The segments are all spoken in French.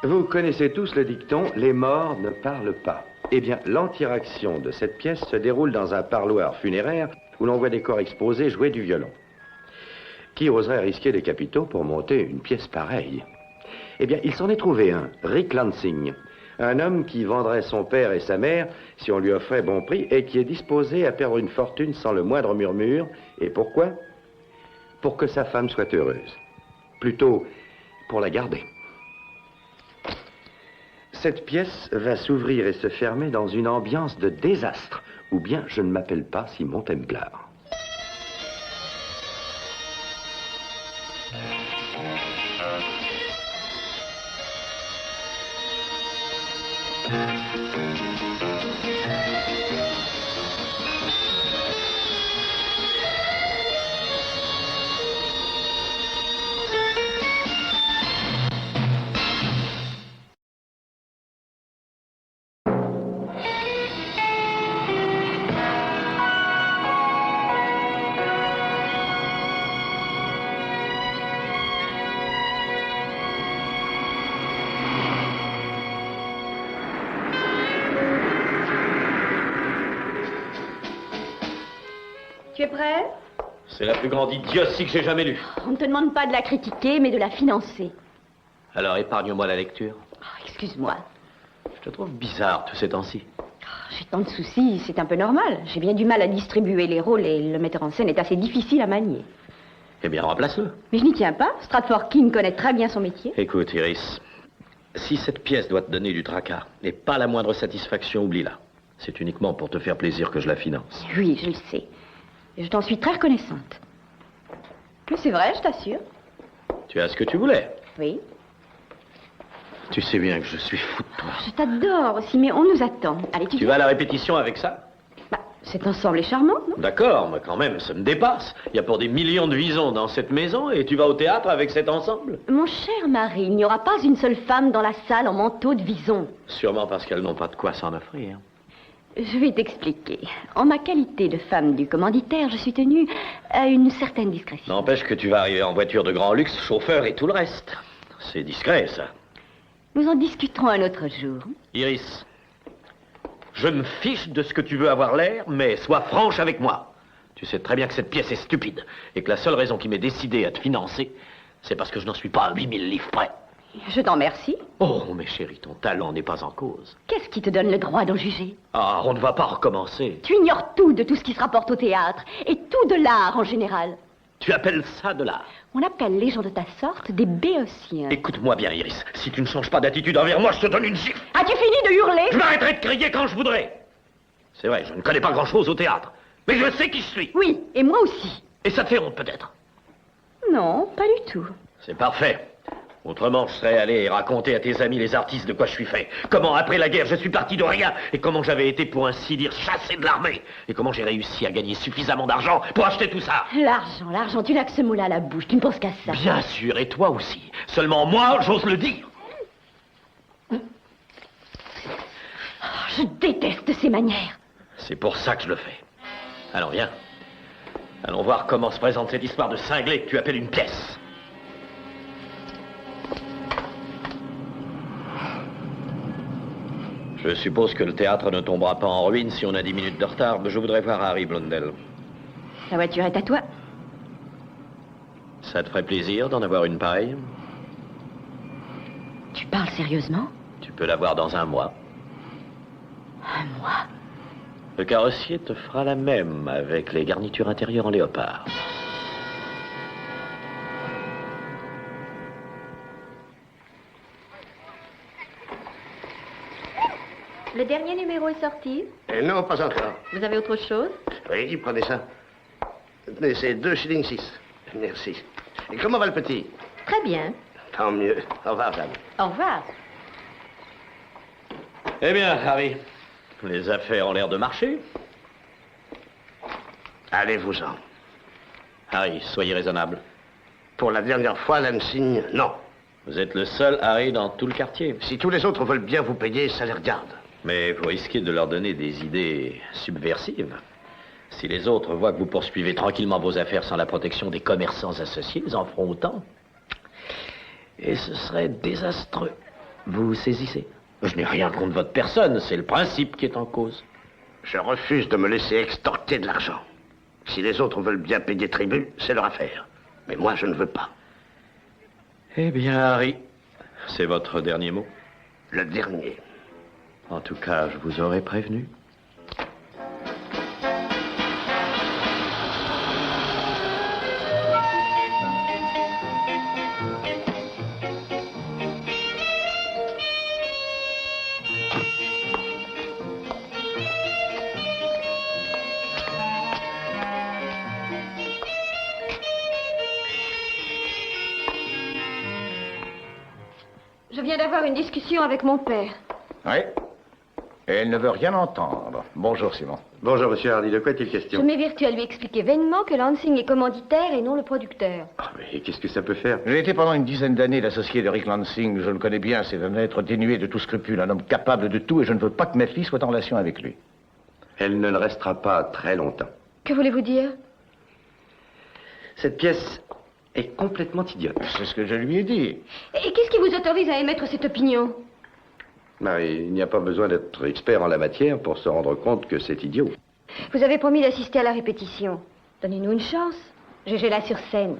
Vous connaissez tous le dicton « les morts ne parlent pas ». Eh bien, l'antiraction de cette pièce se déroule dans un parloir funéraire où l'on voit des corps exposés jouer du violon. Qui oserait risquer des capitaux pour monter une pièce pareille? Eh bien, il s'en est trouvé un, Rick Lansing, un homme qui vendrait son père et sa mère si on lui offrait bon prix et qui est disposé à perdre une fortune sans le moindre murmure. Et pourquoi? Pour que sa femme soit heureuse. Plutôt pour la garder. Cette pièce va s'ouvrir et se fermer dans une ambiance de désastre, ou bien je ne m'appelle pas Simon Templar. Tu es prêt? C'est la plus grande idiotie que j'ai jamais lue. On ne te demande pas de la critiquer, mais de la financer. Alors épargne-moi la lecture. Oh, excuse-moi. Je te trouve bizarre tous ces temps-ci. J'ai tant de soucis, c'est un peu normal. J'ai bien du mal à distribuer les rôles et le metteur en scène est assez difficile à manier. Eh bien, remplace-le. Mais je n'y tiens pas. Stratford King connaît très bien son métier. Écoute, Iris, si cette pièce doit te donner du tracas et pas la moindre satisfaction, oublie-la. C'est uniquement pour te faire plaisir que je la finance. Oui, je le sais. Et je t'en suis très reconnaissante. Mais c'est vrai, je t'assure. Tu as ce que tu voulais. Oui. Tu sais bien que je suis fou de toi. Je t'adore aussi, mais on nous attend. Allez, Tu vas à la répétition avec ça? Bah, cet ensemble est charmant, non? D'accord, mais quand même, ça me dépasse. Il y a pour des millions de visons dans cette maison et tu vas au théâtre avec cet ensemble? Mon cher mari, il n'y aura pas une seule femme dans la salle en manteau de vison. Sûrement parce qu'elles n'ont pas de quoi s'en offrir. Je vais t'expliquer. En ma qualité de femme du commanditaire, je suis tenue à une certaine discrétion. N'empêche que tu vas arriver en voiture de grand luxe, chauffeur et tout le reste. C'est discret, ça. Nous en discuterons un autre jour. Iris, je me fiche de ce que tu veux avoir l'air, mais sois franche avec moi. Tu sais très bien que cette pièce est stupide et que la seule raison qui m'ait décidé à te financer, c'est parce que je n'en suis pas à 8000 livres près. Je t'en remercie. Oh, mes chéris, ton talent n'est pas en cause. Qu'est-ce qui te donne le droit d'en juger? Ah, on ne va pas recommencer. Tu ignores tout de tout ce qui se rapporte au théâtre et tout de l'art en général. Tu appelles ça de l'art? On appelle les gens de ta sorte des béotiens. Écoute-moi bien, Iris. Si tu ne changes pas d'attitude envers moi, je te donne une gifle. As-tu fini de hurler? Je m'arrêterai de crier quand je voudrais. C'est vrai, je ne connais pas grand-chose au théâtre. Mais je sais qui je suis. Oui, et moi aussi. Et ça te fait honte, peut-être? Non, pas du tout. C'est parfait. Autrement, je serais allé raconter à tes amis les artistes de quoi je suis fait. Comment, après la guerre, je suis parti de rien. Et comment j'avais été, pour ainsi dire, chassé de l'armée. Et comment j'ai réussi à gagner suffisamment d'argent pour acheter tout ça. L'argent, tu n'as que ce mot-là à la bouche. Tu ne penses qu'à ça. Bien sûr, et toi aussi. Seulement moi, j'ose le dire. Oh, je déteste ces manières. C'est pour ça que je le fais. Alors, viens. Allons voir comment se présente cette histoire de cinglé que tu appelles une pièce. Je suppose que le théâtre ne tombera pas en ruine si on a 10 minutes de retard, mais je voudrais voir Harry Blondell. La voiture est à toi. Ça te ferait plaisir d'en avoir une pareille? Tu parles sérieusement? Tu peux l'avoir dans un mois. Un mois? Le carrossier te fera la même avec les garnitures intérieures en léopard. Le dernier numéro est sorti. Non, pas encore. Vous avez autre chose? Oui, prenez ça. Tenez, c'est 2 shillings 6. Merci. Et comment va le petit? Très bien. Tant mieux. Au revoir, Jeanne. Au revoir. Eh bien, Harry, les affaires ont l'air de marcher. Allez-vous-en. Harry, soyez raisonnable. Pour la dernière fois, Lansing, non. Vous êtes le seul Harry dans tout le quartier. Si tous les autres veulent bien vous payer, ça les regarde. Mais vous risquez de leur donner des idées subversives. Si les autres voient que vous poursuivez tranquillement vos affaires sans la protection des commerçants associés, ils en feront autant. Et ce serait désastreux. Vous saisissez? Je n'ai rien contre votre personne, c'est le principe qui est en cause. Je refuse de me laisser extorquer de l'argent. Si les autres veulent bien payer tribut, c'est leur affaire. Mais moi, je ne veux pas. Eh bien, Harry, c'est votre dernier mot? Le dernier. En tout cas, je vous aurais prévenu. Je viens d'avoir une discussion avec mon père. Oui. Et elle ne veut rien entendre. Bonjour, Simon. Bonjour, monsieur Hardy. De quoi est-il Je question? m'évertue à lui expliquer vainement que Lansing est commanditaire et non le producteur. Ah, mais qu'est-ce que ça peut faire? J'ai été pendant une dizaine d'années l'associé de Rick Lansing. Je le connais bien. C'est un être dénué de tout scrupule, un homme capable de tout, et je ne veux pas que ma fille soit en relation avec lui. Elle ne le restera pas très longtemps. Que voulez-vous dire? Cette pièce est complètement idiote. C'est ce que je lui ai dit. Et qu'est-ce qui vous autorise à émettre cette opinion? Il n'y a pas besoin d'être expert en la matière pour se rendre compte que c'est idiot. Vous avez promis d'assister à la répétition. Donnez-nous une chance. J'ai là sur scène.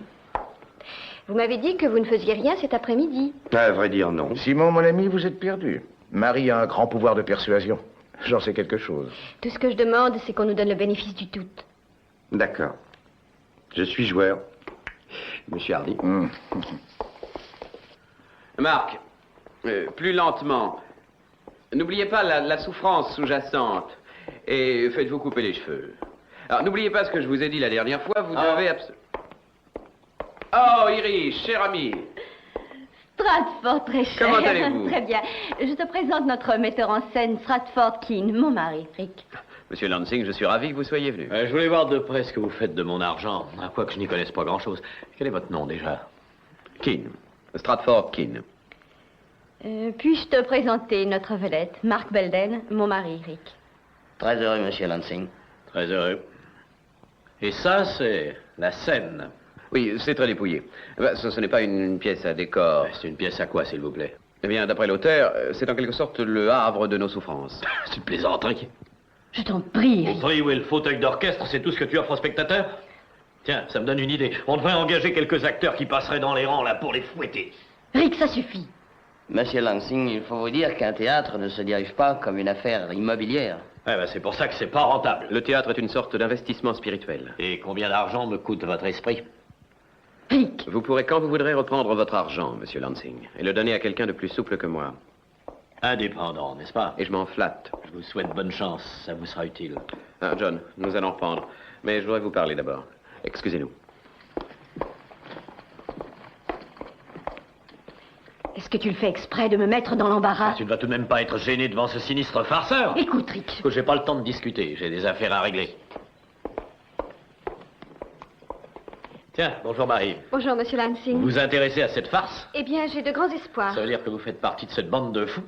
Vous m'avez dit que vous ne faisiez rien cet après-midi. À vrai dire, non. Simon, mon ami, vous êtes perdu. Marie a un grand pouvoir de persuasion. J'en sais quelque chose. Tout ce que je demande, c'est qu'on nous donne le bénéfice du doute. D'accord. Je suis joueur. Monsieur Hardy. Marc, plus lentement. N'oubliez pas la souffrance sous-jacente. Et faites-vous couper les cheveux. Alors, n'oubliez pas ce que je vous ai dit la dernière fois, vous devez Oh, Iris, cher ami. Stratford, très cher. Comment allez-vous? Très bien. Je te présente notre metteur en scène, Stratford Keane, mon mari, Rick. Monsieur Lansing, je suis ravi que vous soyez venu. Je voulais voir de près ce que vous faites de mon argent, quoique je n'y connaisse pas grand-chose. Quel est votre nom, déjà? Keane. Stratford Keane. Puis-je te présenter notre vedette, Mark Belden, mon mari, Rick. Très heureux, monsieur Lansing. Très heureux. Et ça, c'est la scène. Oui, c'est très dépouillé. Ce n'est pas une pièce à décor. C'est une pièce à quoi, s'il vous plaît? Eh bien, d'après l'auteur, c'est en quelque sorte le havre de nos souffrances. C'est une plaisanterie. Je t'en prie, Au Rick. prix où est le fauteuil d'orchestre, c'est tout ce que tu offres aux spectateurs? Tiens, ça me donne une idée. On devrait engager quelques acteurs qui passeraient dans les rangs, là, pour les fouetter. Rick, ça suffit. Monsieur Lansing, il faut vous dire qu'un théâtre ne se dirige pas comme une affaire immobilière. C'est pour ça que c'est pas rentable. Le théâtre est une sorte d'investissement spirituel. Et combien d'argent me coûte votre esprit? Rick. Vous pourrez quand vous voudrez reprendre votre argent, monsieur Lansing, et le donner à quelqu'un de plus souple que moi. Indépendant, n'est-ce pas? Et je m'en flatte. Je vous souhaite bonne chance, ça vous sera utile. Ah, John, nous allons reprendre. Mais je voudrais vous parler d'abord. Excusez-nous. Est-ce que tu le fais exprès de me mettre dans l'embarras? Tu ne vas tout de même pas être gêné devant ce sinistre farceur? Écoute, Rick. Écoute, j'ai pas le temps de discuter, j'ai des affaires à régler. Tiens, bonjour Marie. Bonjour, monsieur Lansing. Vous vous intéressez à cette farce? Eh bien, j'ai de grands espoirs. Ça veut dire que vous faites partie de cette bande de fous?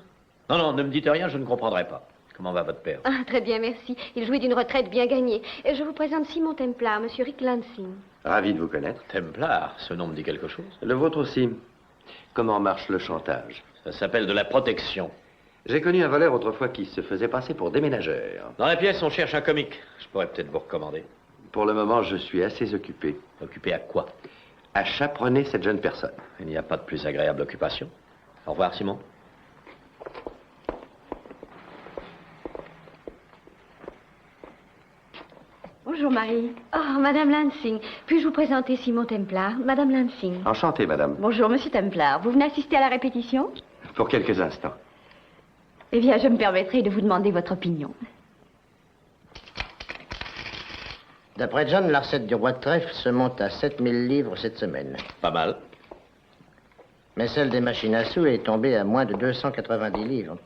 Non, ne me dites rien, je ne comprendrai pas. Comment va votre père? Ah, très bien, merci. Il jouit d'une retraite bien gagnée. Et je vous présente Simon Templar, monsieur Rick Lansing. Ravi de vous connaître. Templar, ce nom me dit quelque chose. Le vôtre aussi. Comment marche le chantage? Ça s'appelle de la protection. J'ai connu un voleur autrefois qui se faisait passer pour déménageur. Dans la pièce, on cherche un comique. Je pourrais peut-être vous recommander. Pour le moment, je suis assez occupé. Occupé à quoi? À chaperonner cette jeune personne. Il n'y a pas de plus agréable occupation. Au revoir, Simon. Bonjour, Marie. Oh, madame Lansing. Puis-je vous présenter Simon Templar, madame Lansing? Enchanté, madame. Bonjour, monsieur Templar. Vous venez assister à la répétition? Pour quelques instants. Eh bien, je me permettrai de vous demander votre opinion. D'après John, la recette du roi de trèfle se monte à 7000 livres cette semaine. Pas mal. Mais celle des machines à sous est tombée à moins de 290 livres.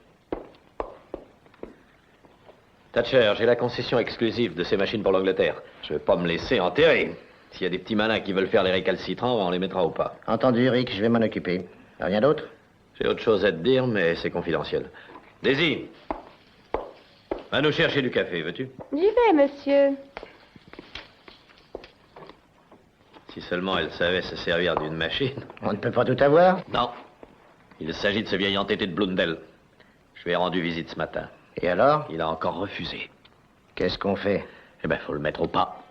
Thatcher, j'ai la concession exclusive de ces machines pour l'Angleterre. Je vais pas me laisser enterrer. S'il y a des petits malins qui veulent faire les récalcitrants, on les mettra au pas. Entendu, Rick, je vais m'en occuper. Rien d'autre? J'ai autre chose à te dire, mais c'est confidentiel. Daisy, va nous chercher du café, veux-tu? J'y vais, monsieur. Si seulement elle savait se servir d'une machine. On ne peut pas tout avoir? Non. Il s'agit de ce vieil entêté de Blundell. Je lui ai rendu visite ce matin. Et alors? Il a encore refusé. Qu'est-ce qu'on fait? Eh ben, faut le mettre au pas.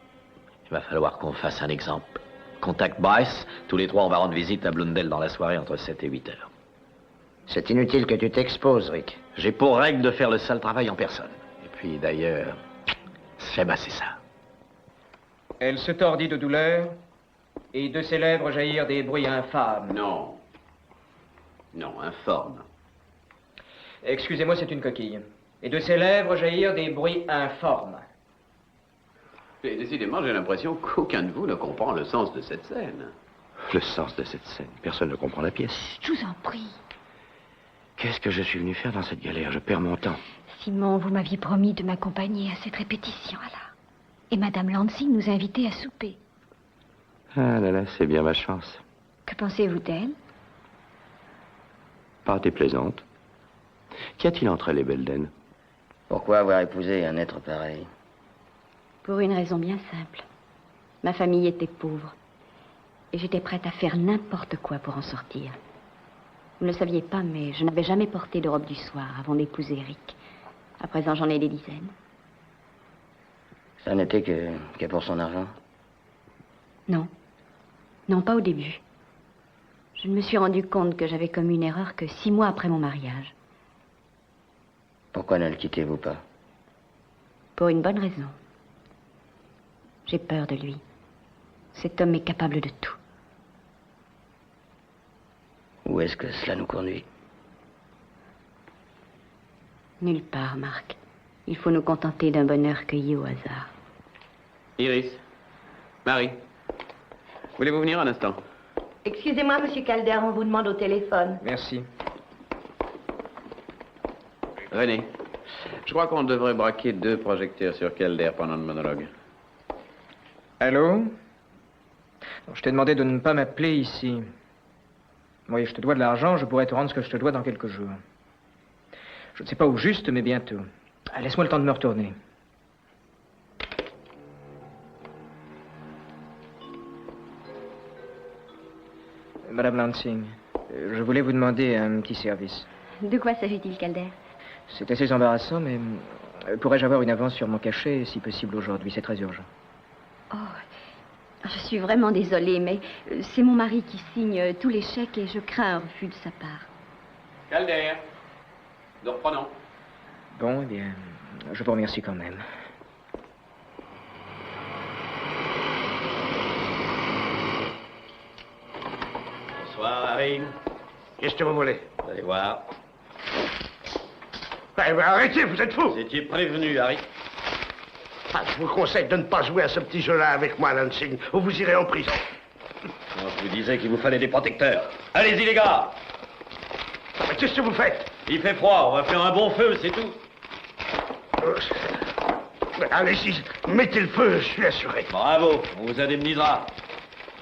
Il va falloir qu'on fasse un exemple. Contacte Bryce. Tous les trois, on va rendre visite à Blundell dans la soirée entre 7 et 8 heures. C'est inutile que tu t'exposes, Rick. J'ai pour règle de faire le sale travail en personne. Et puis, d'ailleurs, c'est ça. Elle se tordit de douleur, et de ses lèvres jaillirent des bruits infâmes. Non. Non, informe. Excusez-moi, c'est une coquille. Et de ses lèvres jaillirent des bruits informes. Et décidément, j'ai l'impression qu'aucun de vous ne comprend le sens de cette scène. Le sens de cette scène. Personne ne comprend la pièce. Je vous en prie. Qu'est-ce que je suis venu faire dans cette galère? Je perds mon temps. Simon, vous m'aviez promis de m'accompagner à cette répétition-là. Et Madame Lansing nous a invités à souper. Ah là là, c'est bien ma chance. Que pensez-vous d'elle? Pas déplaisante. Qu'y a-t-il entre elle et Belden? Pourquoi avoir épousé un être pareil? Pour une raison bien simple. Ma famille était pauvre. Et j'étais prête à faire n'importe quoi pour en sortir. Vous ne le saviez pas, mais je n'avais jamais porté de robe du soir avant d'épouser Rick. À présent, j'en ai des dizaines. Ça n'était que pour son argent? Non. Non, pas au début. Je ne me suis rendu compte que j'avais commis une erreur que 6 mois après mon mariage. Pourquoi ne le quittez-vous pas? Pour une bonne raison. J'ai peur de lui. Cet homme est capable de tout. Où est-ce que cela nous conduit? Nulle part, Marc. Il faut nous contenter d'un bonheur cueilli au hasard. Iris. Marie. Voulez-vous venir un instant? Excusez-moi, Monsieur Calder, on vous demande au téléphone. Merci. René. Je crois qu'on devrait braquer 2 projecteurs sur Calder pendant le monologue. Allô? Je t'ai demandé de ne pas m'appeler ici. Oui, je te dois de l'argent, je pourrais te rendre ce que je te dois dans quelques jours. Je ne sais pas où juste, mais bientôt. Laisse-moi le temps de me retourner. Madame Lansing, je voulais vous demander un petit service. De quoi s'agit-il, Calder? C'est assez embarrassant, mais pourrais-je avoir une avance sur mon cachet, si possible aujourd'hui? C'est très urgent. Oh, je suis vraiment désolée, mais c'est mon mari qui signe tous les chèques et je crains un refus de sa part. Calder. Nous reprenons. Bon, eh bien, je vous remercie quand même. Bonsoir, Harry. Qu'est-ce que vous voulez? Vous allez voir. Arrêtez, vous êtes fou! Vous étiez prévenu, Harry. Ah, je vous conseille de ne pas jouer à ce petit jeu-là avec moi, Lansing, ou vous irez en prison. Non, je vous disais qu'il vous fallait des protecteurs. Allez-y, les gars. Mais qu'est-ce que vous faites? Il fait froid, on va faire un bon feu, c'est tout. Allez-y, mettez le feu, je suis assuré. Bravo, on vous indemnisera.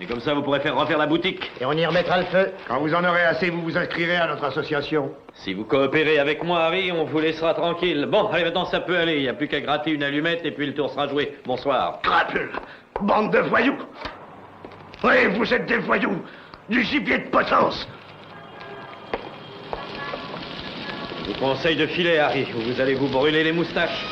Et comme ça, vous pourrez faire refaire la boutique. Et on y remettra le feu. Quand vous en aurez assez, vous vous inscrirez à notre association. Si vous coopérez avec moi, Harry, on vous laissera tranquille. Bon, allez, maintenant, ça peut aller. Il n'y a plus qu'à gratter une allumette et puis le tour sera joué. Bonsoir. Crapule! Bande de voyous! Oui, vous êtes des voyous! Du gibier de potence! Je vous conseille de filer, Harry, ou vous allez vous brûler les moustaches.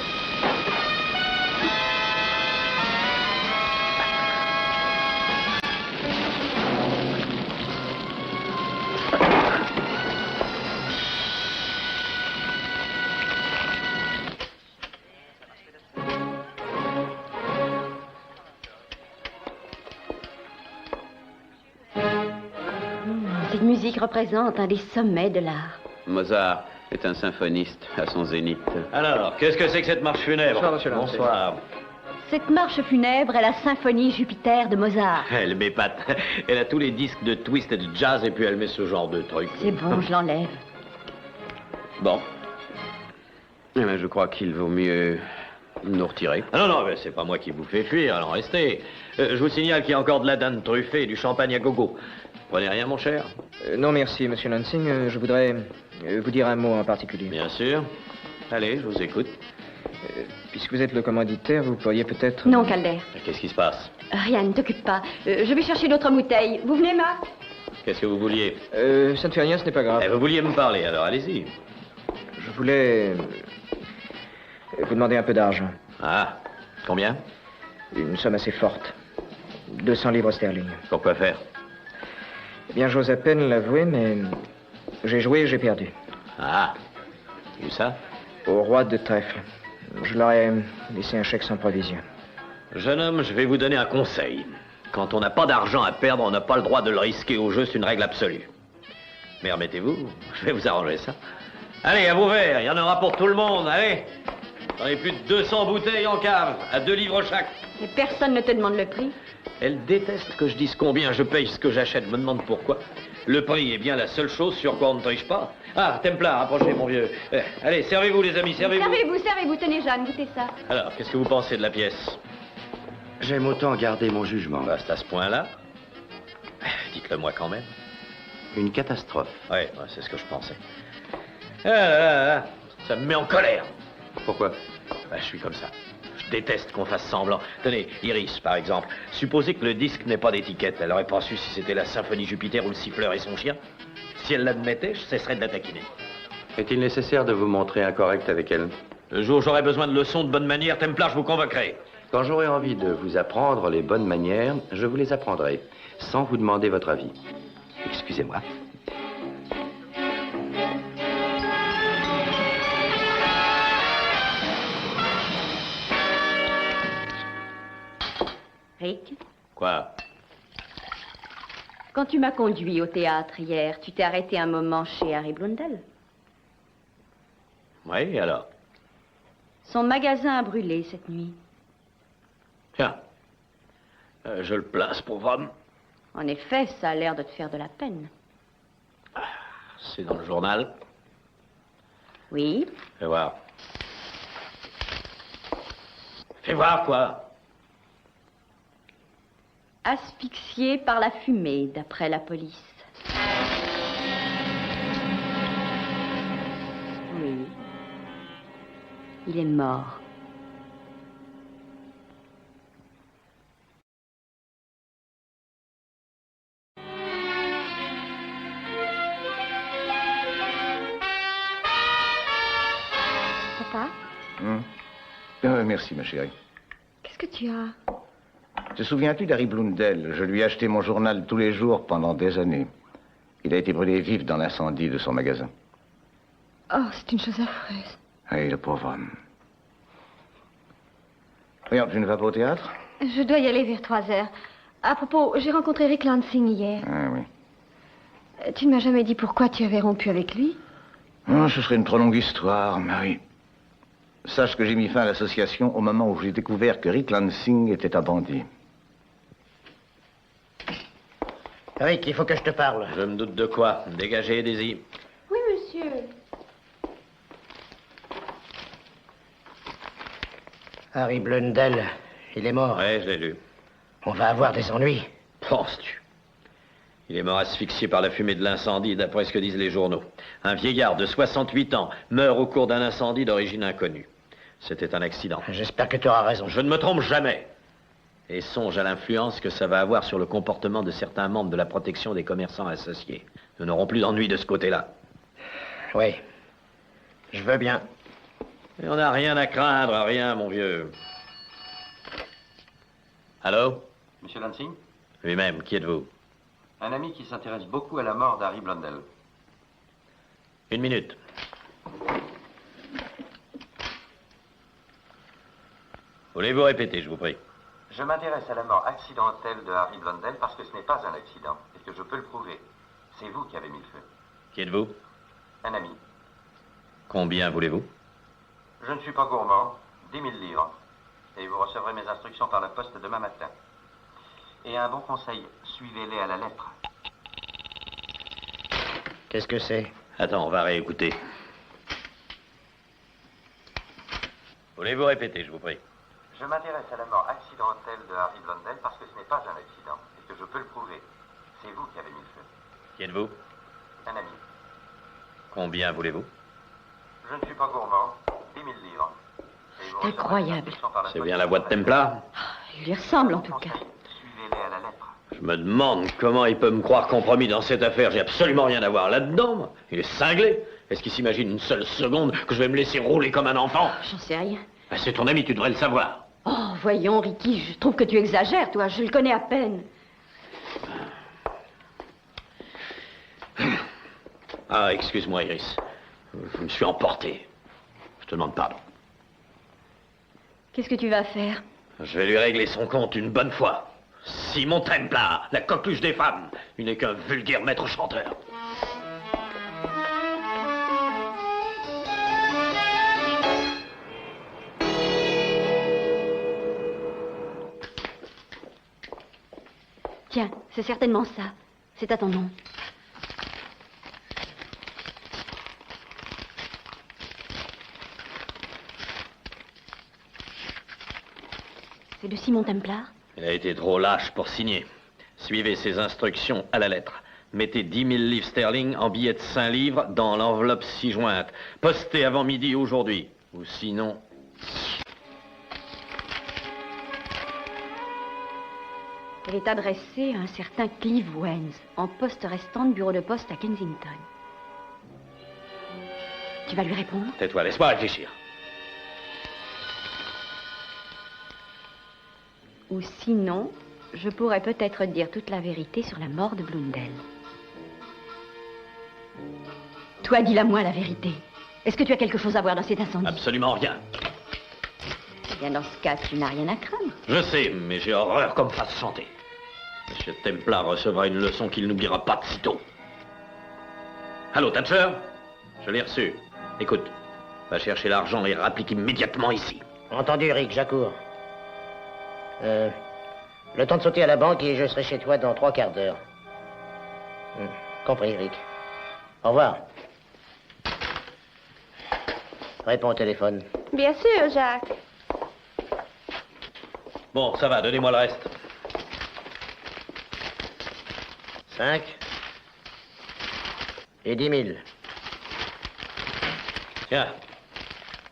Cette musique représente un des sommets de l'art. Mozart est un symphoniste à son zénith. Alors, qu'est-ce que c'est que cette marche funèbre? Bonsoir, monsieur Lansing. Bonsoir. Cette marche funèbre est la symphonie Jupiter de Mozart. Elle m'épate. Elle a tous les disques de twist et de jazz et puis elle met ce genre de truc. C'est bon, je l'enlève. Bon. Eh bien, je crois qu'il vaut mieux nous retirer. Ah non, mais c'est pas moi qui vous fais fuir, alors restez. Je vous signale qu'il y a encore de la dinde truffée et du champagne à gogo. Prenez rien, mon cher? Non, merci, monsieur Lansing. Je voudrais vous dire un mot en particulier. Bien sûr. Allez, je vous écoute. Puisque vous êtes le commanditaire, vous pourriez peut-être... Non, Calder. Qu'est-ce qui se passe? Rien, ne t'occupe pas. Je vais chercher d'autres bouteilles. Vous venez, Marc? Qu'est-ce que vous vouliez? Ça ne fait rien, ce n'est pas grave. Eh, vous vouliez me parler, alors allez-y. Je voulais vous demander un peu d'argent. Ah, combien? Une somme assez forte. 200 livres sterling. Pourquoi faire? Eh bien, j'ose à peine l'avouer, mais j'ai joué et j'ai perdu. Ah, où ça? Au roi de trèfle. Je leur ai laissé un chèque sans provision. Jeune homme, je vais vous donner un conseil. Quand on n'a pas d'argent à perdre, on n'a pas le droit de le risquer au jeu, c'est une règle absolue. Mais remettez-vous, je vais vous arranger ça. Allez, à vos verres, il y en aura pour tout le monde, allez. J'en ai plus de 200 bouteilles en cave, à 2 livres chaque. Et personne ne te demande le prix? Elle déteste que je dise combien je paye ce que j'achète, me demande pourquoi. Le prix est bien la seule chose sur quoi on ne triche pas. Ah, Templar, approchez mon vieux. Allez, servez-vous les amis, servez-vous. Servez-vous, tenez Jeanne, goûtez ça. Alors, qu'est-ce que vous pensez de la pièce? J'aime autant garder mon jugement. Bah, c'est à ce point-là. Dites-le moi quand même. Une catastrophe. Ouais, c'est ce que je pensais. Ah, ça me met en colère. Pourquoi? Bah, je suis comme ça. Je déteste qu'on fasse semblant. Tenez, Iris, par exemple. Supposez que le disque n'ait pas d'étiquette. Elle aurait pas su si c'était la symphonie Jupiter ou le siffleur et son chien. Si elle l'admettait, je cesserais de la taquiner. Est-il nécessaire de vous montrer incorrect avec elle? Le jour où j'aurai besoin de leçons de bonne manière, Templar, je vous convoquerai. Quand j'aurai envie de vous apprendre les bonnes manières, je vous les apprendrai, sans vous demander votre avis. Excusez-moi. Rick, Quoi? quand tu m'as conduit au théâtre hier, tu t'es arrêté un moment chez Harry Blundell. Oui, alors? Son magasin a brûlé cette nuit. Tiens. Je le place, pauvre homme. En effet, ça a l'air de te faire de la peine. C'est dans le journal. Oui. Fais voir. Fais voir, quoi? Asphyxié par la fumée, d'après la police. Oui. Il est mort. Papa, Merci, ma chérie. qu'est-ce que tu as? Te souviens-tu d'Harry Blundell? Je lui ai acheté mon journal tous les jours pendant des années. Il a été brûlé vif dans l'incendie de son magasin. Oh, c'est une chose affreuse. Oui, le pauvre homme. Voyons, tu ne vas pas au théâtre? Je dois y aller vers 3 heures. À propos, j'ai rencontré Rick Lansing hier. Ah oui. Tu ne m'as jamais dit pourquoi tu avais rompu avec lui? Oh, ce serait une trop longue histoire, Marie. Sache que j'ai mis fin à l'association au moment où j'ai découvert que Rick Lansing était un bandit. Rick, il faut que je te parle. Je me doute de quoi? Dégagez, Daisy. Oui, monsieur. Harry Blundell, il est mort. Ouais, je l'ai lu. On va avoir des ennuis. Penses-tu? Il est mort asphyxié par la fumée de l'incendie, d'après ce que disent les journaux. Un vieillard de 68 ans meurt au cours d'un incendie d'origine inconnue. C'était un accident. J'espère que tu auras raison. Je ne me trompe jamais. Et songe à l'influence que ça va avoir sur le comportement de certains membres de la protection des commerçants associés. Nous n'aurons plus d'ennui de ce côté-là. Oui. Je veux bien. Et on n'a rien à craindre, rien, mon vieux. Allô? Monsieur Lansing? Lui-même, qui êtes-vous? Un ami qui s'intéresse beaucoup à la mort d'Harry Blundell. Une minute. Voulez-vous répéter, je vous prie? Je m'intéresse à la mort accidentelle de Harry Blundell parce que ce n'est pas un accident et que je peux le prouver. C'est vous qui avez mis le feu. Qui êtes-vous? Un ami. Combien voulez-vous? Je ne suis pas gourmand. 10 000 livres. Et vous recevrez mes instructions par la poste demain matin. Et un bon conseil, suivez-les à la lettre. Qu'est-ce que c'est? Attends, on va réécouter. Voulez-vous répéter, je vous prie? Je m'intéresse à la mort accidentelle de Harry Blundell parce que ce n'est pas un accident et que je peux le prouver. C'est vous qui avez mis le feu. Qui êtes-vous? Un ami. Combien voulez-vous? Je ne suis pas gourmand. 10 000 livres. Et vous recevrez Incroyable. mes instructions par la C'est poste bien la demain voix de matin. Templar? Il lui ressemble en tout cas. Suivez-les à la lettre. Je Je me demande comment il peut me croire compromis dans cette affaire. J'ai absolument rien à voir là-dedans, moi. Il est cinglé. Est-ce qu'il s'imagine une seule seconde que je vais me laisser rouler comme un enfant? J'en sais rien. Ben, c'est ton ami, tu devrais le savoir. Oh, voyons, Ricky, je trouve que tu exagères, toi. Je le connais à peine. Ah, excuse-moi, Iris. Je me suis emporté. Je te demande pardon. Qu'est-ce que tu vas faire? Je vais lui régler son compte une bonne fois. Simon Templar, la coqueluche des femmes, il n'est qu'un vulgaire maître chanteur. Tiens, c'est certainement ça. C'est à ton nom. C'est de Simon Templar? Il a été trop lâche pour signer. Suivez ses instructions à la lettre. Mettez 10 000 livres sterling en billets de 5 livres dans l'enveloppe ci-jointe. Postez avant midi aujourd'hui. Ou sinon... Elle est adressée à un certain Clive Wens, en poste restant de bureau de poste à Kensington. Tu vas lui répondre? Tais-toi, laisse-moi réfléchir. Ou sinon, je pourrais peut-être dire toute la vérité sur la mort de Blundell. Toi, dis-la-moi la vérité. Est-ce que tu as quelque chose à voir dans cet incendie? Absolument rien. Eh bien, dans ce cas, tu n'as rien à craindre. Je sais, mais j'ai horreur qu'on me fasse chanter. Monsieur Templar recevra une leçon qu'il n'oubliera pas de sitôt. Allô, Thatcher? Je l'ai reçu. Écoute, va chercher l'argent et rapplique immédiatement ici. Entendu, Rick, j'accours. Le temps de sauter à la banque et je serai chez toi dans 3 quarts d'heure. Compris, Rick. Au revoir. Réponds au téléphone. Bien sûr, Jacques. Bon, ça va, donnez-moi le reste. 5 et 10 000. Tiens,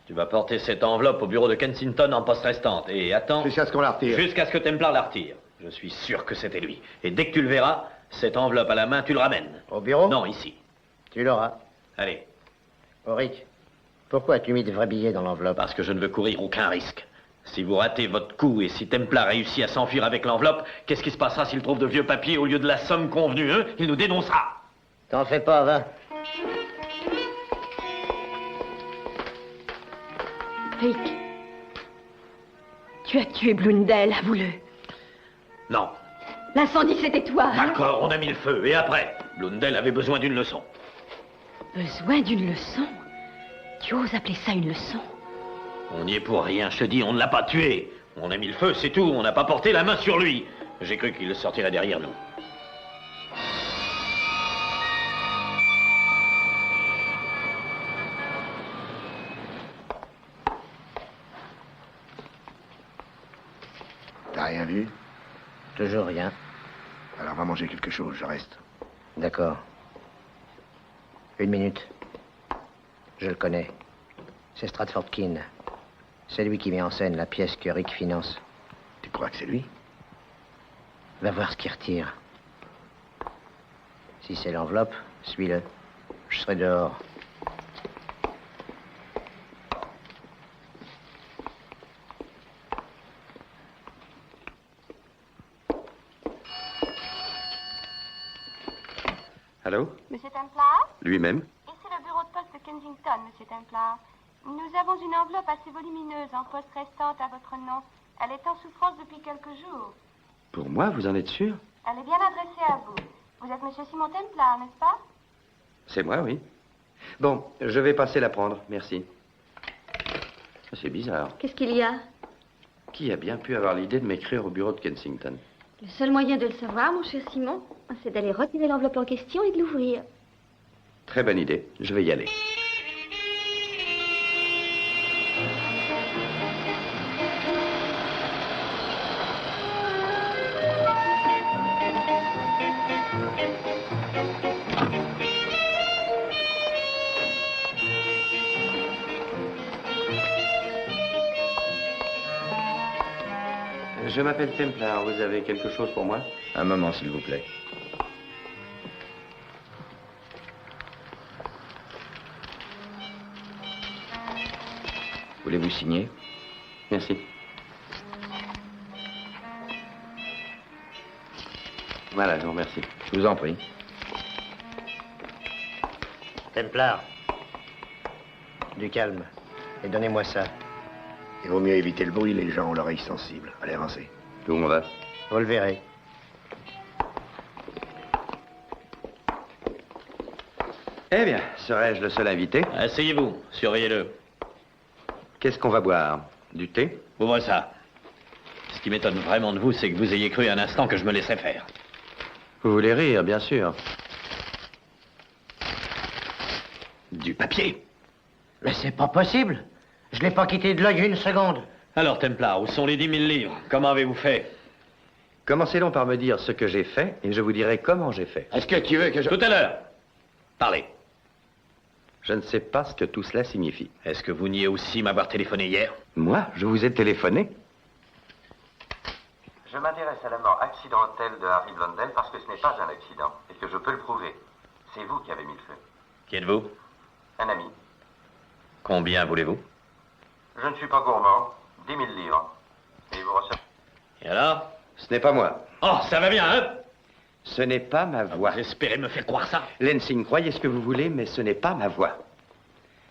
tu vas porter cette enveloppe au bureau de Kensington en poste restante. Et attends... Jusqu'à ce qu'on la retire. Jusqu'à ce que Templar la retire. Je suis sûr que c'était lui. Et dès que tu le verras, cette enveloppe à la main, tu le ramènes. Au bureau? Non, ici. Tu l'auras. Allez. Oh, Rick, pourquoi as-tu mis de vrais billets dans l'enveloppe? Parce que je ne veux courir aucun risque. Si vous ratez votre coup et si Templar réussit à s'enfuir avec l'enveloppe, qu'est-ce qui se passera s'il trouve de vieux papiers au lieu de la somme convenue, hein? Il nous dénoncera. T'en fais pas, va. Rick, tu as tué Blundell, avoue-le. Non. L'incendie, c'était toi, hein? D'accord, on a mis le feu. Et après, Blundell avait besoin d'une leçon. Besoin d'une leçon? Tu oses appeler ça une leçon? On n'y est pour rien, je te dis, on ne l'a pas tué. On a mis le feu, c'est tout, on n'a pas porté la main sur lui. J'ai cru qu'il sortirait derrière nous. T'as rien vu? Toujours rien. Alors va manger quelque chose, je reste. D'accord. 1 minute. Je le connais. C'est Stratford Keane. C'est lui qui met en scène la pièce que Rick finance. Tu crois que c'est lui? Va voir ce qu'il retire. Si c'est l'enveloppe, suis-le. Je serai dehors. Allô? Monsieur Templar? Lui-même? Ici le bureau de poste de Kensington, Monsieur Templar. Nous avons une enveloppe assez volumineuse en poste restante à votre nom. Elle est en souffrance depuis quelques jours. Pour moi, vous en êtes sûr? Elle est bien adressée à vous. Vous êtes Monsieur Simon Templar, n'est-ce pas? C'est moi, oui. Bon, je vais passer la prendre, merci. C'est bizarre. Qu'est-ce qu'il y a? Qui a bien pu avoir l'idée de m'écrire au bureau de Kensington? Le seul moyen de le savoir, mon cher Simon, c'est d'aller retirer l'enveloppe en question et de l'ouvrir. Très bonne idée, je vais y aller. Je m'appelle Templar. Vous avez quelque chose pour moi? Un moment, s'il vous plaît. Voulez-vous signer? Merci. Voilà, je vous remercie. Je vous en prie. Templar. Du calme. Et donnez-moi ça. Il vaut mieux éviter le bruit, les gens ont l'oreille sensible. Allez, avancez. Où on va? Vous le verrez. Eh bien, serais-je le seul invité? Asseyez-vous, surveillez-le. Qu'est-ce qu'on va boire? Du thé? Ouvrez ça. Ce qui m'étonne vraiment de vous, c'est que vous ayez cru un instant que je me laisserais faire. Vous voulez rire, bien sûr. Du papier. Mais c'est pas possible. Je l'ai pas quitté de l'œil une seconde. Alors, Templar, où sont les 10 000 livres? Comment avez-vous fait? Commencez donc par me dire ce que j'ai fait, et je vous dirai comment j'ai fait. Est-ce que tu veux que je... Tout à l'heure. Parlez. Je ne sais pas ce que tout cela signifie. Est-ce que vous niez aussi m'avoir téléphoné hier? Moi, je vous ai téléphoné? Je m'intéresse à la mort accidentelle de Harry Blondel parce que ce n'est pas un accident et que je peux le prouver. C'est vous qui avez mis le feu. Qui êtes-vous? Un ami. Combien voulez-vous? Je ne suis pas gourmand. 10 000 livres. Et vous recevez... Et alors? Ce n'est pas moi. Oh, ça va bien, hein? Ce n'est pas ma voix. Vous espérez me faire croire ça? Lansing, croyez ce que vous voulez, mais ce n'est pas ma voix.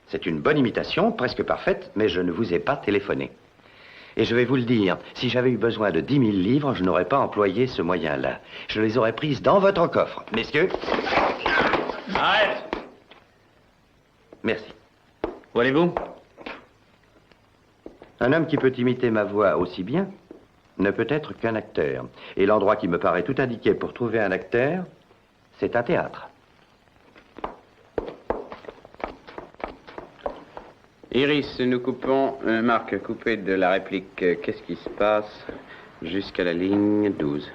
C'est une bonne imitation, presque parfaite, mais je ne vous ai pas téléphoné. Et je vais vous le dire, si j'avais eu besoin de 10 000 livres, je n'aurais pas employé ce moyen-là. Je les aurais prises dans votre coffre. Messieurs. Arrête! Merci. Où allez-vous? Un homme qui peut imiter ma voix aussi bien ne peut être qu'un acteur. Et l'endroit qui me paraît tout indiqué pour trouver un acteur, c'est un théâtre. Iris, nous coupons, Marc, coupez de la réplique qu'est-ce qui se passe jusqu'à la ligne 12.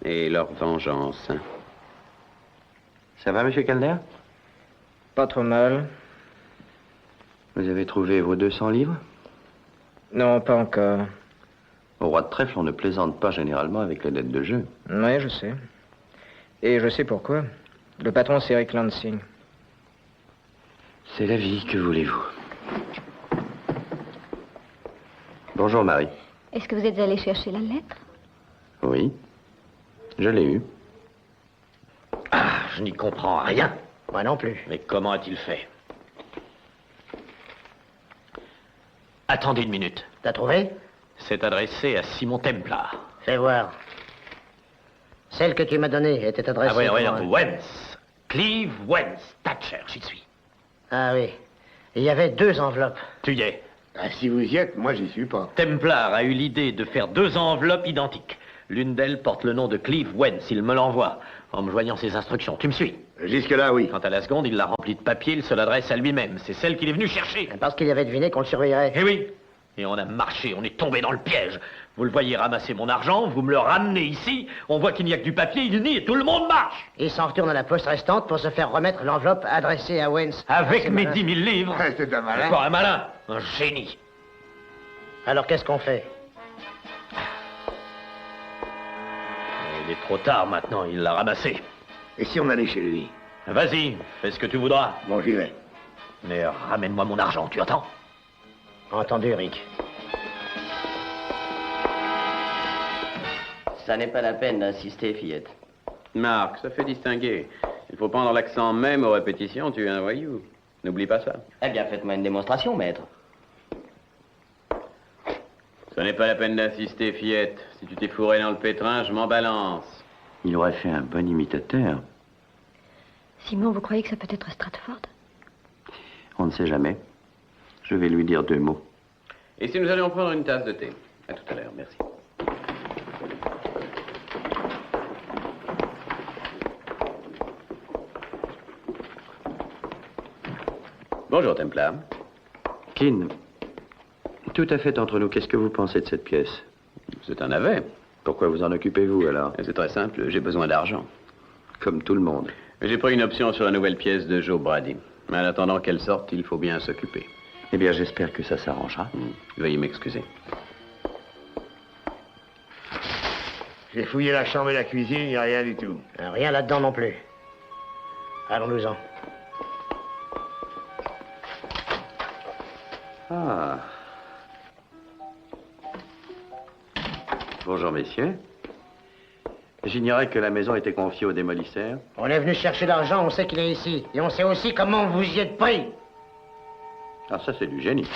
Et leur vengeance. Ça va, monsieur Calder? Pas trop mal. Vous avez trouvé vos 200 livres? Non, pas encore. Au roi de trèfle, on ne plaisante pas généralement avec les dettes de jeu. Oui, je sais. Et je sais pourquoi. Le patron, c'est Eric Lansing. C'est la vie, que voulez-vous? Bonjour, Marie. Est-ce que vous êtes allé chercher la lettre? Oui, je l'ai eue. Ah, je n'y comprends rien. Moi non plus. Mais comment a-t-il fait? Attendez une minute. T'as trouvé? C'est adressé à Simon Templar. Fais voir. Celle que tu m'as donnée était adressée... Ah oui, pour un- Wentz. Cleve Wentz. Thatcher, j'y suis. Ah oui. Il y avait 2 enveloppes. Tu y es. Ah, si vous y êtes, moi j'y suis pas. Templar a eu l'idée de faire 2 enveloppes identiques. L'une d'elles porte le nom de Cleve Wentz. Il me l'envoie en me joignant ses instructions. Tu me suis? Jusque-là, oui. Quant à la seconde, il l'a remplie de papier, il se l'adresse à lui-même. C'est celle qu'il est venu chercher. Parce qu'il avait deviné qu'on le surveillerait. Eh oui. Et on a marché, on est tombé dans le piège. Vous le voyez ramasser mon argent, vous me le ramenez ici, on voit qu'il n'y a que du papier, il nie et tout le monde marche. Il s'en retourne à la poste restante pour se faire remettre l'enveloppe adressée à Wentz. Avec C'est mes malin. 10 000 livres. C'est un malin. Pas un malin, un génie. Alors qu'est-ce qu'on fait? Il est trop tard maintenant, il l'a ramassé. Et si on allait chez lui? Vas-y, fais ce que tu voudras. Bon, j'y vais. Mais ramène-moi mon argent, tu entends? Entendu, Rick. Ça n'est pas la peine d'insister, fillette. Marc, ça fait distinguer. Il faut prendre l'accent même aux répétitions, tu es un voyou. N'oublie pas ça. Eh bien, faites-moi une démonstration, maître. Ce n'est pas la peine d'insister, fillette. Si tu t'es fourré dans le pétrin, je m'en balance. Il aurait fait un bon imitateur. Simon, vous croyez que ça peut être Stratford? On ne sait jamais. Je vais lui dire 2 mots. Et si nous allions prendre une tasse de thé? À tout à l'heure, merci. Bonjour, Templar. Keane, tout à fait entre nous, qu'est-ce que vous pensez de cette pièce? C'est un navet. Pourquoi vous en occupez-vous, alors? C'est très simple, j'ai besoin d'argent. Comme tout le monde. J'ai pris une option sur la nouvelle pièce de Joe Brady. Mais en attendant qu'elle sorte, il faut bien s'occuper. Eh bien, j'espère que ça s'arrangera. Veuillez m'excuser. J'ai fouillé la chambre et la cuisine, il n'y a rien du tout. Rien là-dedans non plus. Allons-nous-en. Ah. Bonjour, messieurs. J'ignorais que la maison était confiée aux démolisseurs. On est venu chercher l'argent, on sait qu'il est ici. Et on sait aussi comment vous y êtes pris. Ah, ça, c'est du génie.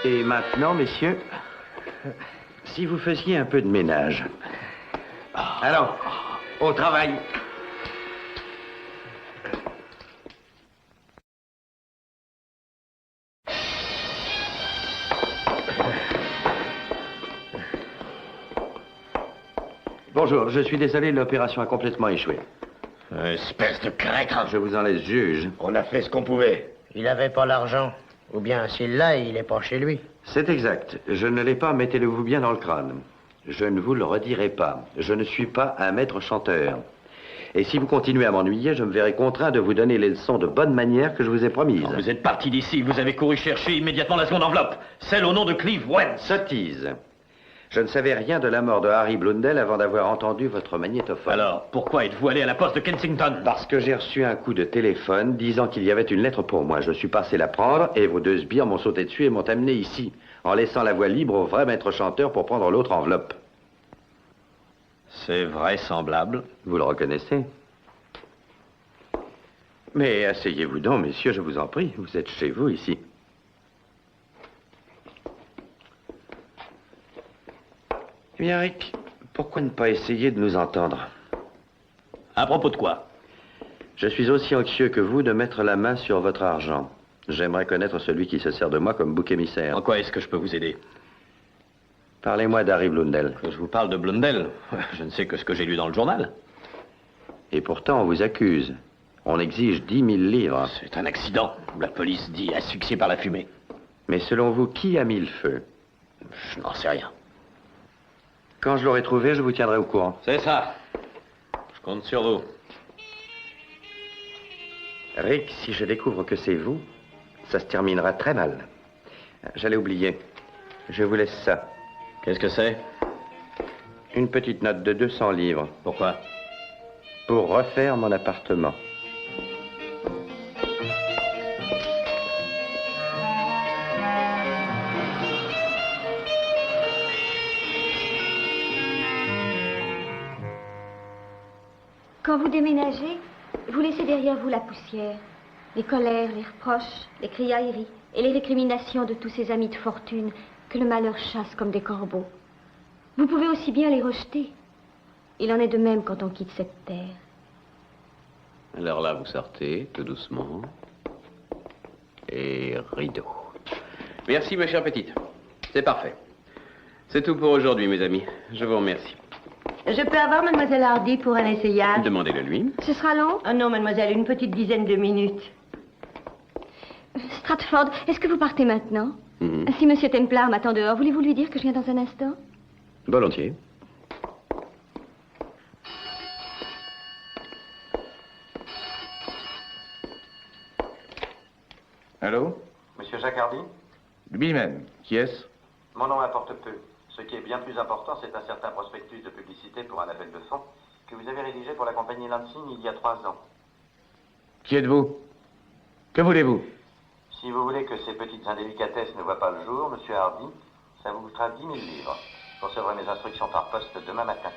Et maintenant, messieurs, si vous faisiez un peu de ménage. Alors, au travail. Bonjour, je suis désolé, l'opération a complètement échoué. Espèce de crétin. Je vous en laisse juge. On a fait ce qu'on pouvait. Il n'avait pas l'argent. Ou bien, s'il l'a, il n'est pas chez lui. C'est exact. Je ne l'ai pas, mettez-le-vous bien dans le crâne. Je ne vous le redirai pas. Je ne suis pas un maître chanteur. Et si vous continuez à m'ennuyer, je me verrai contraint de vous donner les leçons de bonne manière que je vous ai promises. Quand vous êtes parti d'ici, vous avez couru chercher immédiatement la seconde enveloppe. Celle au nom de Cleve Wentz. Sottise. Je ne savais rien de la mort de Harry Blundell avant d'avoir entendu votre magnétophone. Alors, pourquoi êtes-vous allé à la poste de Kensington? Parce que j'ai reçu un coup de téléphone disant qu'il y avait une lettre pour moi. Je suis passé la prendre et vos deux sbires m'ont sauté dessus et m'ont amené ici, en laissant la voie libre au vrai maître chanteur pour prendre l'autre enveloppe. C'est vraisemblable. Vous le reconnaissez? Mais asseyez-vous donc, messieurs, je vous en prie. Vous êtes chez vous ici. Eh bien, Rick, pourquoi ne pas essayer de nous entendre? À propos de quoi? Je suis aussi anxieux que vous de mettre la main sur votre argent. J'aimerais connaître celui qui se sert de moi comme bouc émissaire. En quoi est-ce que je peux vous aider? Parlez-moi d'Harry Blundell. Que je vous parle de Blundell? Je ne sais que ce que j'ai lu dans le journal. Et pourtant, on vous accuse. On exige 10 000 livres. C'est un accident. La police dit asphyxié par la fumée. Mais selon vous, qui a mis le feu? Je n'en sais rien. Quand je l'aurai trouvé, je vous tiendrai au courant. C'est ça. Je compte sur vous. Rick, si je découvre que c'est vous, ça se terminera très mal. J'allais oublier. Je vous laisse ça. Qu'est-ce que c'est? Une petite note de 200 livres. Pourquoi? Pour refaire mon appartement. Quand vous déménagez, vous laissez derrière vous la poussière, les colères, les reproches, les criailleries et les récriminations de tous ces amis de fortune que le malheur chasse comme des corbeaux. Vous pouvez aussi bien les rejeter. Il en est de même quand on quitte cette terre. Alors là, vous sortez, tout doucement. Et rideau. Merci, ma chère petite. C'est parfait. C'est tout pour aujourd'hui, mes amis. Je vous remercie. Je peux avoir Mademoiselle Hardy pour un essayage? Demandez-le lui. Ce sera long? Oh non, mademoiselle, une petite dizaine de minutes. Stratford, est-ce que vous partez maintenant? Si Monsieur Templar m'attend dehors, voulez-vous lui dire que je viens dans un instant? Volontiers. Allô? Monsieur Jacques Hardy? Lui-même. Qui est-ce? Mon nom importe peu. Ce qui est bien plus important, c'est un certain prospectus de publicité pour un appel de fonds que vous avez rédigé pour la compagnie Lansing il y a 3 ans. Qui êtes-vous? Que voulez-vous? Si vous voulez que ces petites indélicatesses ne voient pas le jour, Monsieur Hardy, ça vous coûtera 10 000 livres. Vous recevrez mes instructions par poste demain matin.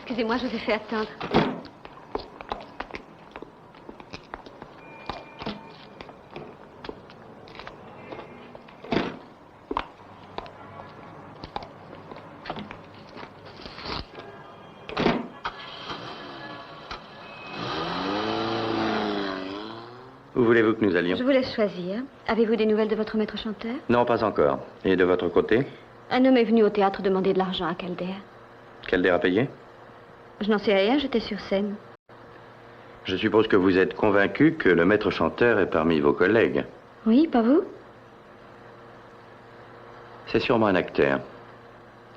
Excusez-moi, je vous ai fait attendre. Où voulez-vous que nous allions? Je vous laisse choisir. Avez-vous des nouvelles de votre maître chanteur? Non, pas encore. Et de votre côté? Un homme est venu au théâtre demander de l'argent à Calder. Calder a payé? Je n'en sais rien, j'étais sur scène. Je suppose que vous êtes convaincu que le maître chanteur est parmi vos collègues. Oui, pas vous? C'est sûrement un acteur.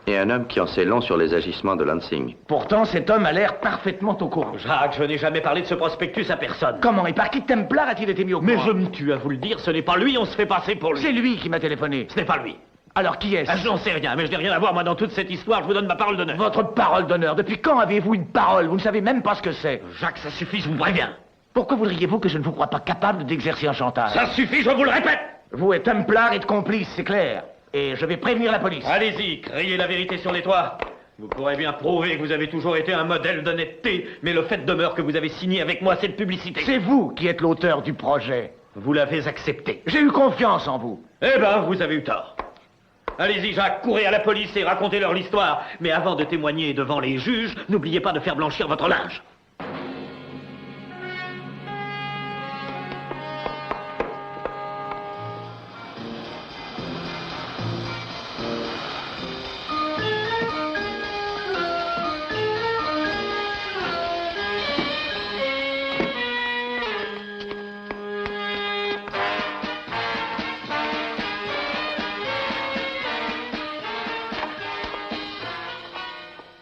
Et un homme qui en sait long sur les agissements de Lansing. Pourtant, cet homme a l'air parfaitement au courant. Jacques, je n'ai jamais parlé de ce prospectus à personne. Comment et par qui Templar a-t-il été mis au courant? Mais je me tue à vous le dire, ce n'est pas lui, on se fait passer pour lui. C'est lui qui m'a téléphoné. Ce n'est pas lui. Alors qui est-ce? Ah, je n'en sais rien, mais je n'ai rien à voir, moi, dans toute cette histoire, je vous donne ma parole d'honneur. Votre parole d'honneur? Depuis quand avez-vous une parole? Vous ne savez même pas ce que c'est. Jacques, ça suffit, je vous préviens. Pourquoi voudriez-vous que je ne vous croie pas capable d'exercer un chantage? Ça suffit, je vous le répète. Vous et Templar êtes complices, c'est clair. Et je vais prévenir la police. Allez-y, criez la vérité sur les toits. Vous pourrez bien prouver que vous avez toujours été un modèle d'honnêteté, mais le fait demeure que vous avez signé avec moi cette publicité. C'est vous qui êtes l'auteur du projet. Vous l'avez accepté. J'ai eu confiance en vous. Eh ben, vous avez eu tort. Allez-y, Jacques, courez à la police et racontez-leur l'histoire. Mais avant de témoigner devant les juges, n'oubliez pas de faire blanchir votre linge.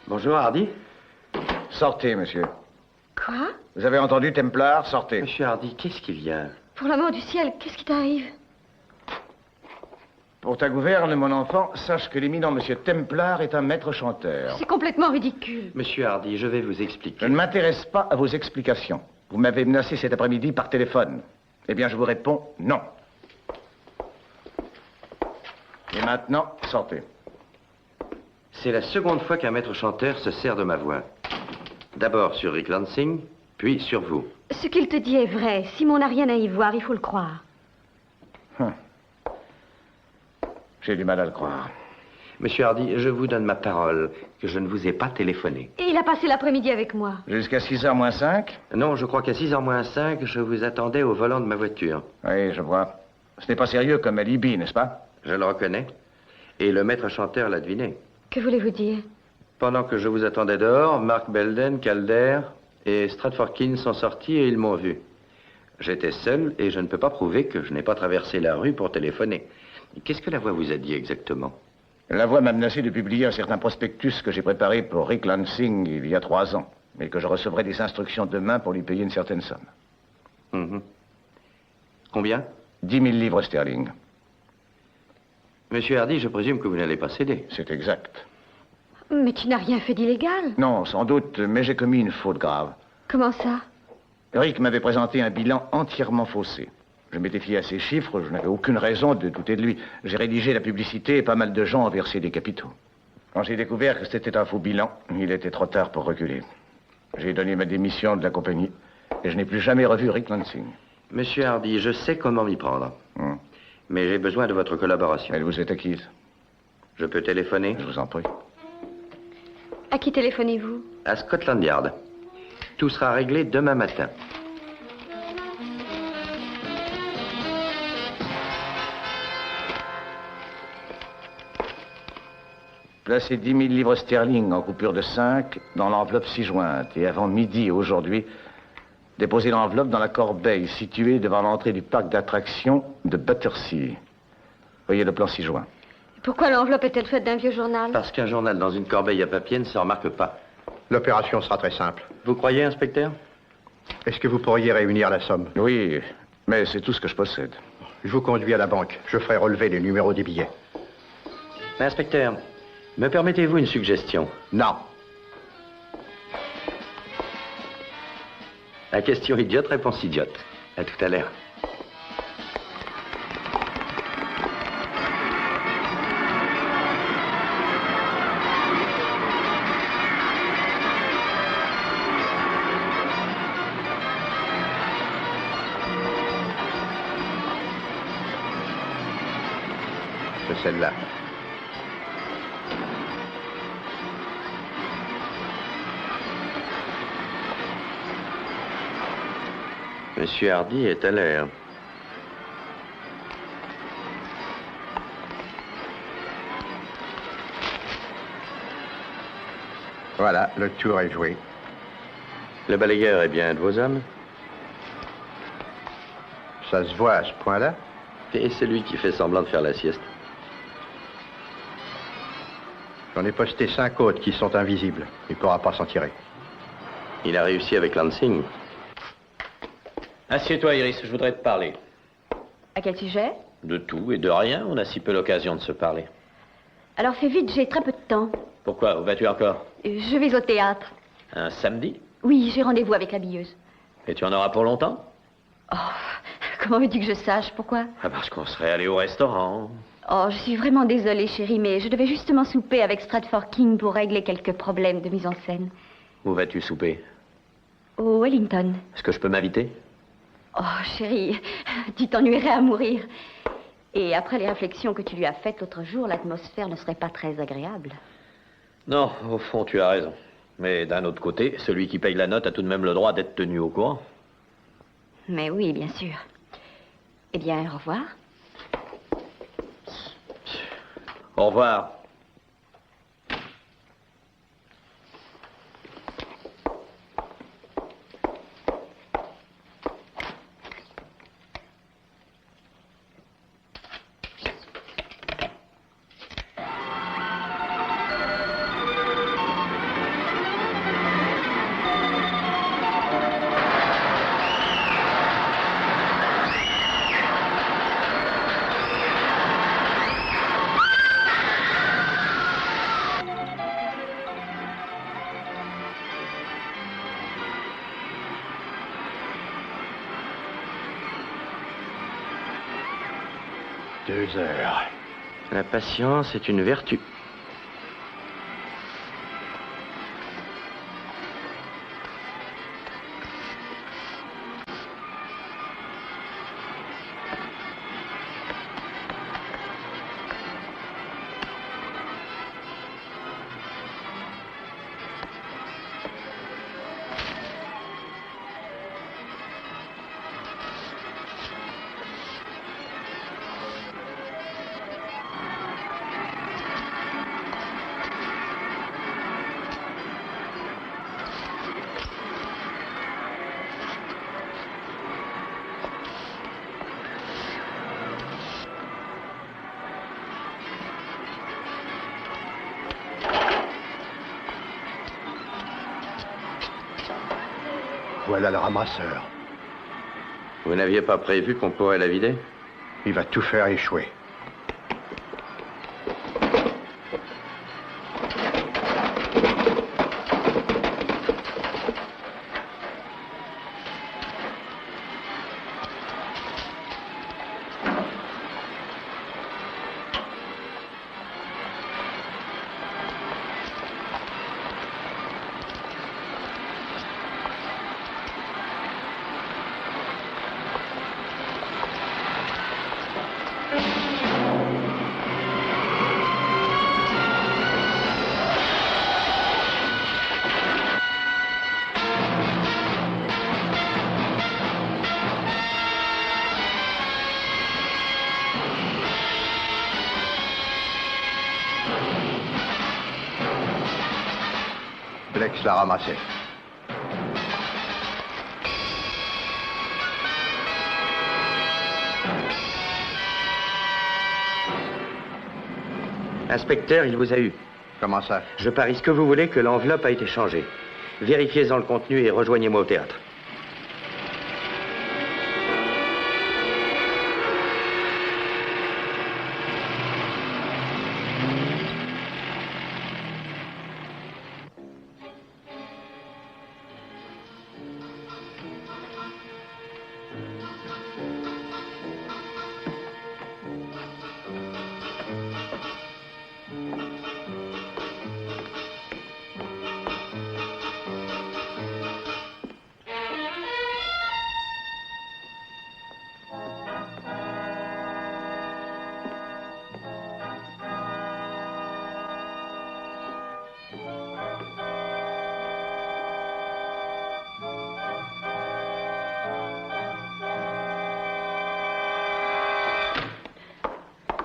Bonjour, Hardy. Sortez, monsieur. Quoi? Vous avez entendu Templar? Sortez. Monsieur Hardy, qu'est-ce qu'il y a? Pour l'amour du ciel, qu'est-ce qui t'arrive? Pour ta gouverne, mon enfant, sache que l'éminent monsieur Templar est un maître chanteur. C'est complètement ridicule. Monsieur Hardy, je vais vous expliquer. Je ne m'intéresse pas à vos explications. Vous m'avez menacé cet après-midi par téléphone. Eh bien, je vous réponds non. Et maintenant, sortez. C'est la seconde fois qu'un maître chanteur se sert de ma voix. D'abord sur Rick Lansing, puis sur vous. Ce qu'il te dit est vrai. Simon n'a rien à y voir, il faut le croire. J'ai du mal à le croire. Monsieur Hardy, je vous donne ma parole que je ne vous ai pas téléphoné. Et il a passé l'après-midi avec moi. Jusqu'à 6h moins 5? Non, je crois qu'à 6h moins 5, je vous attendais au volant de ma voiture. Oui, je vois. Ce n'est pas sérieux comme alibi, n'est-ce pas? Je le reconnais. Et le maître chanteur l'a deviné. Que voulez-vous dire? Pendant que je vous attendais dehors, Mark Belden, Calder et Stratford-Keen sont sortis et ils m'ont vu. J'étais seul et je ne peux pas prouver que je n'ai pas traversé la rue pour téléphoner. Qu'est-ce que la voix vous a dit exactement? La voix m'a menacé de publier un certain prospectus que j'ai préparé pour Rick Lansing il y a 3 ans, mais que je recevrai des instructions demain pour lui payer une certaine somme. Combien? 10 000 livres sterling. Monsieur Hardy, je présume que vous n'allez pas céder. C'est exact. Mais tu n'as rien fait d'illégal. Non, sans doute, mais j'ai commis une faute grave. Comment ça? Rick m'avait présenté un bilan entièrement faussé. Je m'étais fié à ses chiffres, je n'avais aucune raison de douter de lui. J'ai rédigé la publicité et pas mal de gens ont versé des capitaux. Quand j'ai découvert que c'était un faux bilan, il était trop tard pour reculer. J'ai donné ma démission de la compagnie et je n'ai plus jamais revu Rick Lansing. Monsieur Hardy, je sais comment m'y prendre. Mais j'ai besoin de votre collaboration. Elle vous est acquise. Je peux téléphoner? Je vous en prie. À qui téléphonez-vous? À Scotland Yard. Tout sera réglé demain matin. Placez 10 000 livres sterling en coupure de 5 dans l'enveloppe ci-jointe. Et avant midi aujourd'hui, déposez l'enveloppe dans la corbeille située devant l'entrée du parc d'attractions de Battersea. Voyez le plan ci-joint. Pourquoi l'enveloppe est-elle faite d'un vieux journal? Parce qu'un journal dans une corbeille à papier ne se remarque pas. L'opération sera très simple. Vous croyez, inspecteur? Est-ce que vous pourriez réunir la somme? Oui, mais c'est tout ce que je possède. Je vous conduis à la banque. Je ferai relever les numéros des billets. Inspecteur, me permettez-vous une suggestion? Non. À question idiote, réponse idiote. À tout à l'heure. C'est celle-là. Monsieur Hardy est à l'air. Voilà, le tour est joué. Le balayeur est bien un de vos hommes? Ça se voit à ce point-là? Et c'est lui qui fait semblant de faire la sieste. J'en ai posté 5 autres qui sont invisibles. Il ne pourra pas s'en tirer. Il a réussi avec Lansing. Assieds-toi, Iris, je voudrais te parler. À quel sujet? De tout et de rien, on a si peu l'occasion de se parler. Alors fais vite, j'ai très peu de temps. Pourquoi? Où vas-tu encore? Je vais au théâtre. Un samedi? Oui, j'ai rendez-vous avec l'habilleuse. Et tu en auras pour longtemps? Oh, comment veux-tu que je sache? Pourquoi? Ah, parce qu'on serait allé au restaurant. Oh, je suis vraiment désolée, chérie, mais je devais justement souper avec Stratford King pour régler quelques problèmes de mise en scène. Où vas-tu souper? Au Wellington. Est-ce que je peux m'inviter? Oh, chérie, tu t'ennuierais à mourir. Et après les réflexions que tu lui as faites l'autre jour, l'atmosphère ne serait pas très agréable. Non, au fond, tu as raison. Mais d'un autre côté, celui qui paye la note a tout de même le droit d'être tenu au courant. Mais oui, bien sûr. Eh bien, au revoir. Au revoir. La patience est une vertu. Voilà le ramasseur. Vous n'aviez pas prévu qu'on pourrait la vider? Il va tout faire échouer. Blex l'a ramassé. Inspecteur, il vous a eu. Comment ça? Je parie ce que vous voulez que l'enveloppe a été changée. Vérifiez-en le contenu et rejoignez-moi au théâtre.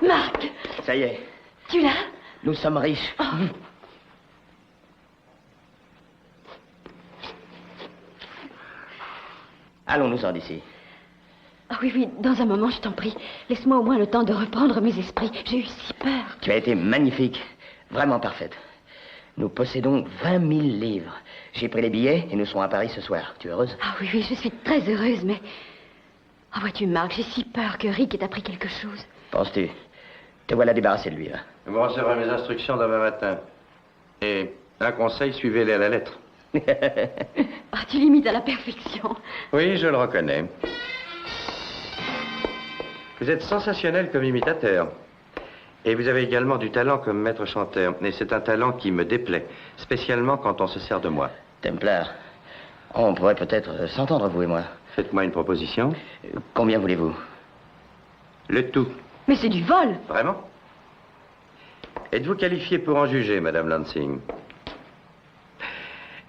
Marc! Ça y est, Tu l'as? nous sommes riches. Oh. Allons-nous-en d'ici. Ah oui, oui, dans un moment, je t'en prie. Laisse-moi au moins le temps de reprendre mes esprits. J'ai eu si peur. Tu as été magnifique, vraiment parfaite. Nous possédons 20 000 livres. J'ai pris les billets et nous serons à Paris ce soir. Tu es heureuse? Ah oui, oui, je suis très heureuse, mais... Ah, vois-tu, Marc, j'ai si peur que Rick ait appris quelque chose. Penses-tu? Te voilà débarrassé de lui, hein? Vous recevrez mes instructions demain matin. Et un conseil, suivez-les à la lettre. Ah, tu l'imites à la perfection. Oui, je le reconnais. Vous êtes sensationnel comme imitateur. Et vous avez également du talent comme maître chanteur. Et c'est un talent qui me déplaît, spécialement quand on se sert de moi. Templar, on pourrait peut-être s'entendre, vous et moi. Faites-moi une proposition. Combien voulez-vous? Le tout. Mais c'est du vol. Vraiment? Êtes-vous qualifié pour en juger, Madame Lansing?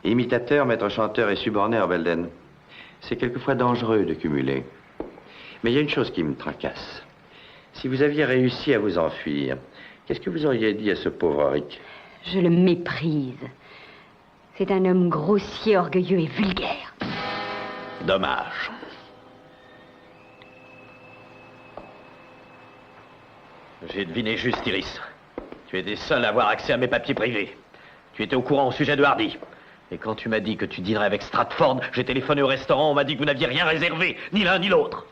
Imitateur, maître chanteur et suborné à Belden. C'est quelquefois dangereux de cumuler. Mais il y a une chose qui me tracasse. Si vous aviez réussi à vous enfuir, qu'est-ce que vous auriez dit à ce pauvre Rick? Je le méprise. C'est un homme grossier, orgueilleux et vulgaire. Dommage. J'ai deviné juste, Iris. Tu étais seul à avoir accès à mes papiers privés. Tu étais au courant au sujet de Hardy. Et quand tu m'as dit que tu dînerais avec Stratford, j'ai téléphoné au restaurant, on m'a dit que vous n'aviez rien réservé, ni l'un ni l'autre.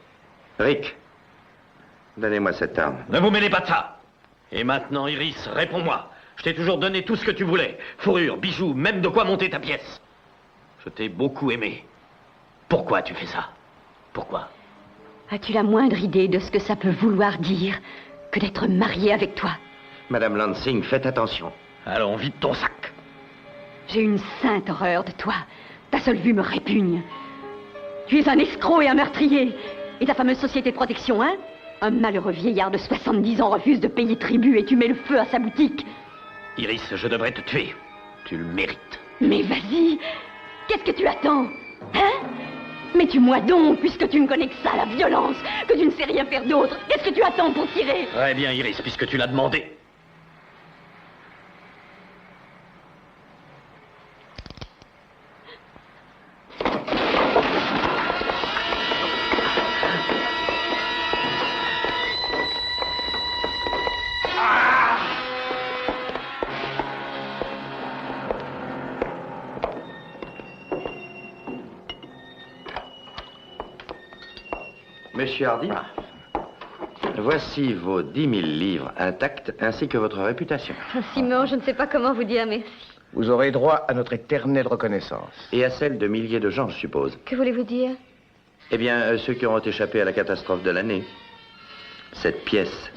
Rick, donnez-moi cette arme. Ne vous mêlez pas de ça. Et maintenant, Iris, réponds-moi. Je t'ai toujours donné tout ce que tu voulais. Fourrure, bijoux, même de quoi monter ta pièce. Je t'ai beaucoup aimé. Pourquoi tu fais ça? Pourquoi? As-tu la moindre idée de ce que ça peut vouloir dire que d'être marié avec toi? Madame Lansing, faites attention. Allons, vide ton sac. J'ai une sainte horreur de toi. Ta seule vue me répugne. Tu es un escroc et un meurtrier. Et ta fameuse société de protection, hein? Un malheureux vieillard de 70 ans refuse de payer tribut et tu mets le feu à sa boutique. Iris, je devrais te tuer. Tu le mérites. Mais vas-y. Qu'est-ce que tu attends? Hein? Mais tue-moi donc, puisque tu ne connais que ça, la violence, que tu ne sais rien faire d'autre. Qu'est-ce que tu attends pour tirer? Très bien, Iris, puisque tu l'as demandé. Monsieur Hardy, voici vos 10 000 livres intacts, ainsi que votre réputation. Simon, je ne sais pas comment vous dire merci. Vous aurez droit à notre éternelle reconnaissance. Et à celle de milliers de gens, je suppose. Que voulez-vous dire? Eh bien, ceux qui auront échappé à la catastrophe de l'année. Cette pièce